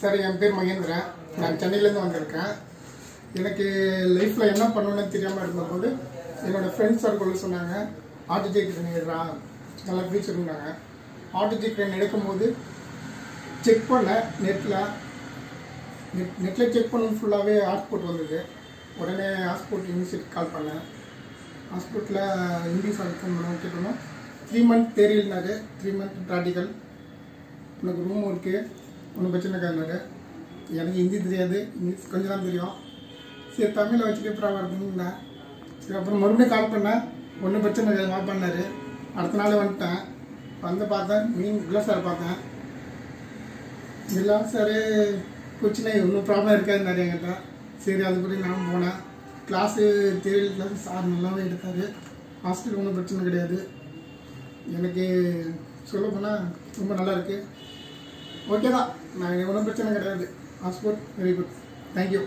Sir என் பேர் மகேந்திரன். நான் சென்னையிலேருந்து வந்திருக்கேன். எனக்கு லைஃப்பில் என்ன பண்ணணும்னு தெரியாமல் இருந்தபோது என்னோடய ஃப்ரெண்ட்ஸ் சர்க்கிள் சொன்னாங்க, ஆர்டிஜி கிரேன் எடுறா, நல்லா ஃபியூச்சர் இருந்தாங்க. ஆர்டிஜி கிரேன் எடுக்கும்போது செக் பண்ணேன். நெட்டில் செக் பண்ணணும், ஃபுல்லாகவே ஹாஸ்பிட்டல் வந்தது. உடனே ஹாஸ்பிட்டல் யூனிவர்சிட்டி கால் பண்ணேன். ஹாஸ்பிட்டலில் ஹிந்தி சார் ஃபோன் பண்ண கேட்டோம். 3 month தேரியல்னாரு, 3 month ப்ராக்டிக்கல், உனக்கு ரூம் இருக்குது, ஒன்றும் பிரச்சனை இருக்காருனாரு. எனக்கு ஹிந்தி தெரியாது, இங்கிலீஷ் கொஞ்சம் தான் தெரியும். சரி தமிழை வச்சுட்டு ப்ராப்ளம் இருக்குன்னு. சரி அப்புறம் மறுபடியும் கால் பண்ணேன். ஒன்றும் பிரச்சனை இருக்காது வா பண்ணார். அடுத்த நாள் வந்துட்டேன். வந்து பார்த்தேன், இல்லை சார் பார்த்தேன். இல்லை சார் பிரச்சனை ஒன்றும் ப்ராப்ளம் இருக்காதுன்னாரு என்கிட்ட. சரி அதுபடி நான் போனேன். கிளாஸு தெரியல் கிளாஸு சார் நல்லாவே எடுத்தார். ஹாஸ்டல் ஒன்றும் பிரச்சனை கிடையாது. எனக்கு சொல்ல போனால் ரொம்ப நல்லா இருக்குது. ஓகே தான், நான் ஒன்றும் பிரச்சனை கிடையாது. Hospital very good. தேங்க்யூ.